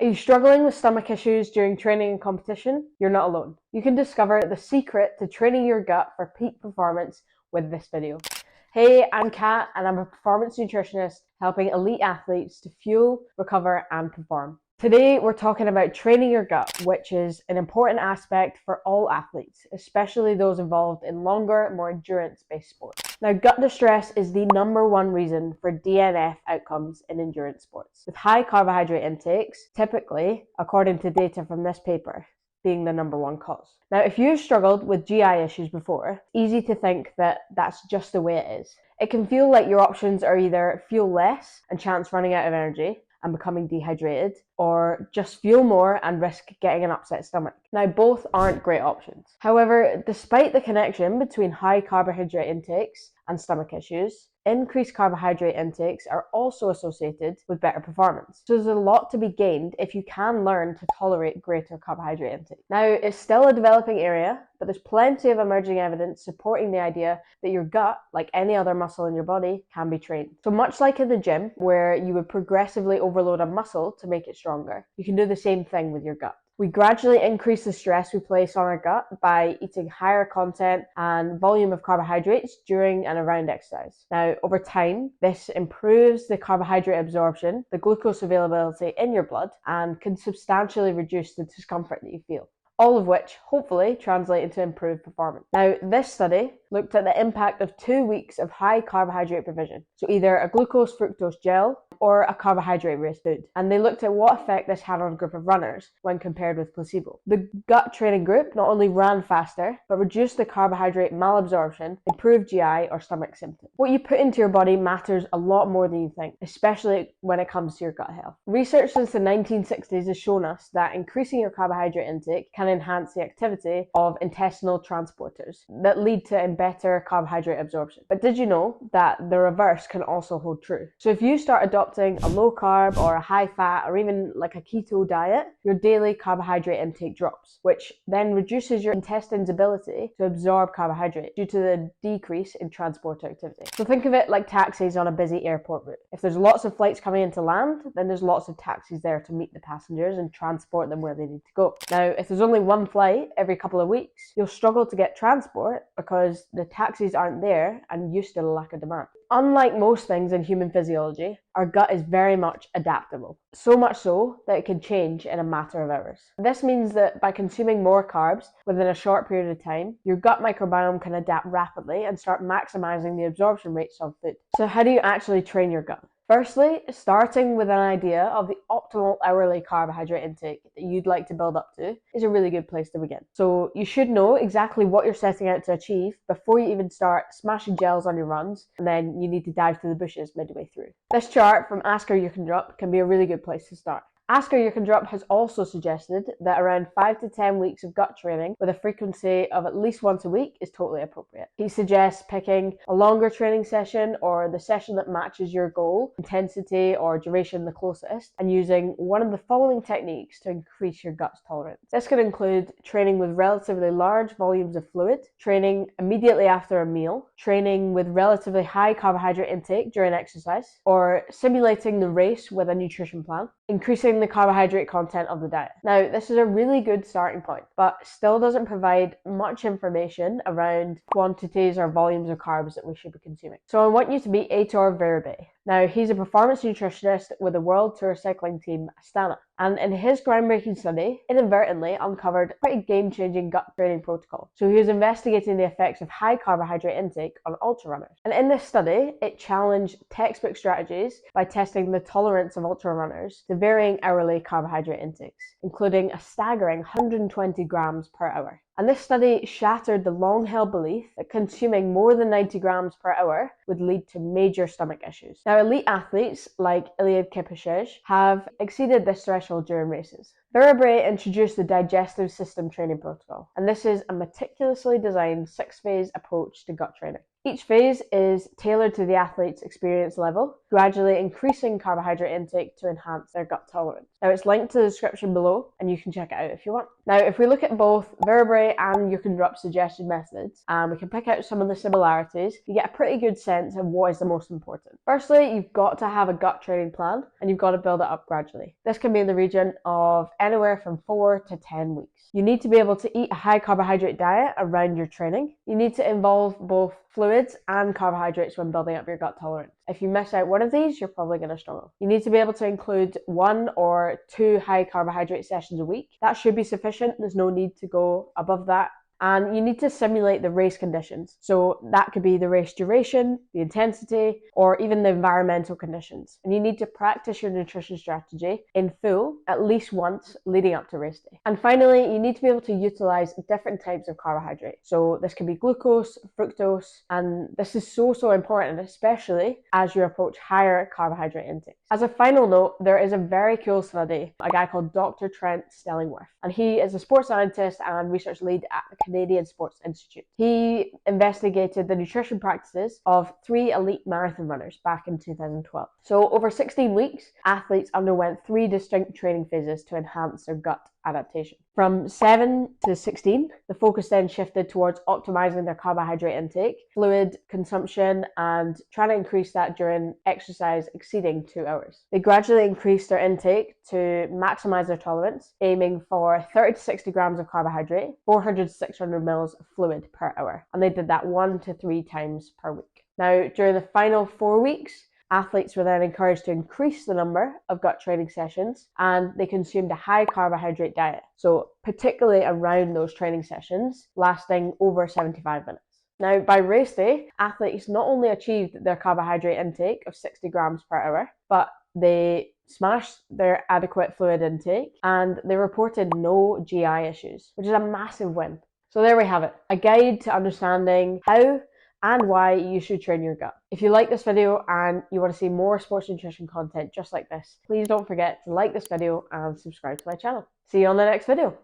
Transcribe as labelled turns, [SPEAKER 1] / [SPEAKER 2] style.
[SPEAKER 1] Are you struggling with stomach issues during training and competition? You're not alone. You can discover the secret to training your gut for peak performance with this video. Hey, I'm Kat and I'm a performance nutritionist helping elite athletes to fuel, recover and perform. Today we're talking about training your gut, which is an important aspect for all athletes, especially those involved in longer, more endurance-based sports. Now, gut distress is the #1 reason for DNF outcomes in endurance sports, with high carbohydrate intakes, typically, according to data from this paper, being the #1 cause. Now, if you've struggled with GI issues before, it's easy to think that that's just the way it is. It can feel like your options are either fuel less and chance running out of energy and becoming dehydrated, or just fuel more and risk getting an upset stomach. Now, both aren't great options. However, despite the connection between high carbohydrate intakes and stomach issues, increased carbohydrate intakes are also associated with better performance. So there's a lot to be gained if you can learn to tolerate greater carbohydrate intake. Now, it's still a developing area, but there's plenty of emerging evidence supporting the idea that your gut, like any other muscle in your body, can be trained. So much like in the gym, where you would progressively overload a muscle to make it stronger, you can do the same thing with your gut. We gradually increase the stress we place on our gut by eating higher content and volume of carbohydrates during and around exercise. Now, over time, this improves the carbohydrate absorption, the glucose availability in your blood, and can substantially reduce the discomfort that you feel. All of which hopefully translate into improved performance. Now, this study looked at the impact of 2 weeks of high carbohydrate provision, so either a glucose fructose gel or a carbohydrate-based food, and they looked at what effect this had on a group of runners when compared with placebo. The gut training group not only ran faster, but reduced the carbohydrate malabsorption, improved GI or stomach symptoms. What you put into your body matters a lot more than you think, especially when it comes to your gut health. Research since the 1960s has shown us that increasing your carbohydrate intake can enhance the activity of intestinal transporters that lead to better carbohydrate absorption. But did you know that the reverse can also hold true? So if you start adopting a low carb or a high fat or even like a keto diet, your daily carbohydrate intake drops, which then reduces your intestine's ability to absorb carbohydrate due to the decrease in transporter activity. So think of it like taxis on a busy airport route. If there's lots of flights coming into land, then there's lots of taxis there to meet the passengers and transport them where they need to go. Now, if there's only one flight every couple of weeks, you'll struggle to get transport because the taxis aren't there and used to the lack of demand. Unlike most things in human physiology, our gut is very much adaptable. So much so that it can change in a matter of hours. This means that by consuming more carbs within a short period of time, your gut microbiome can adapt rapidly and start maximizing the absorption rates of food. So how do you actually train your gut? Firstly, starting with an idea of the optimal hourly carbohydrate intake that you'd like to build up to is a really good place to begin. So you should know exactly what you're setting out to achieve before you even start smashing gels on your runs, and then you need to dive to the bushes midway through. This chart from Asker You Can Drop can be a really good place to start. Asker You Can Drop has also suggested that around 5 to 10 weeks of gut training with a frequency of at least once a week is totally appropriate. He suggests picking a longer training session or the session that matches your goal, intensity or duration the closest, and using one of the following techniques to increase your gut's tolerance. This could include training with relatively large volumes of fluid, training immediately after a meal, training with relatively high carbohydrate intake during exercise, or simulating the race with a nutrition plan, increasing the carbohydrate content of the diet. Now, this is a really good starting point, but still doesn't provide much information around quantities or volumes of carbs that we should be consuming. So I want you to meet Aitor Verbe. Now, he's a performance nutritionist with the World Tour cycling team Astana. And in his groundbreaking study, inadvertently uncovered a pretty game-changing gut training protocol. So he was investigating the effects of high carbohydrate intake on ultra runners. And in this study, it challenged textbook strategies by testing the tolerance of ultra runners to varying hourly carbohydrate intakes, including a staggering 120 grams per hour. And this study shattered the long-held belief that consuming more than 90 grams per hour would lead to major stomach issues. Now, elite athletes like Eliud Kipchoge have exceeded this threshold during races. Verbe introduced the digestive system training protocol, and this is a meticulously designed 6-phase approach to gut training. Each phase is tailored to the athlete's experience level, gradually increasing carbohydrate intake to enhance their gut tolerance. Now, it's linked to the description below, and you can check it out if you want. Now, if we look at both vertebrae and you can drop suggested methods, and we can pick out some of the similarities, you get a pretty good sense of what is the most important. Firstly, you've got to have a gut training plan, and you've got to build it up gradually. This can be in the region of anywhere from 4 to 10 weeks. You need to be able to eat a high carbohydrate diet around your training. You need to involve both fluids and carbohydrates when building up your gut tolerance. If you miss out one of these, you're probably going to struggle. You need to be able to include 1 or 2 high carbohydrate sessions a week. That should be sufficient. There's no need to go above that. And you need to simulate the race conditions. So that could be the race duration, the intensity, or even the environmental conditions. And you need to practice your nutrition strategy in full at least once leading up to race day. And finally, you need to be able to utilize different types of carbohydrate. So this can be glucose, fructose, and this is so important, especially as you approach higher carbohydrate intake. As a final note, there is a very cool study, a guy called Dr. Trent Stellingworth, and he is a sports scientist and research lead at the Canadian Sports Institute. He investigated the nutrition practices of 3 elite marathon runners back in 2012. So over 16 weeks, athletes underwent 3 distinct training phases to enhance their gut adaptation. From 7 to 16, the focus then shifted towards optimizing their carbohydrate intake, fluid consumption, and trying to increase that during exercise exceeding 2 hours. They gradually increased their intake to maximize their tolerance, aiming for 30 to 60 grams of carbohydrate, 400 to 600 mils of fluid per hour. And they did that 1 to 3 times per week. Now, during the final 4 weeks, athletes were then encouraged to increase the number of gut training sessions, and they consumed a high carbohydrate diet. So particularly around those training sessions, lasting over 75 minutes. Now, by race day, athletes not only achieved their carbohydrate intake of 60 grams per hour, but they smashed their adequate fluid intake and they reported no GI issues, which is a massive win. So there we have it, a guide to understanding how and why you should train your gut. If you like this video and you want to see more sports nutrition content just like this, please don't forget to like this video and subscribe to my channel. See you on the next video.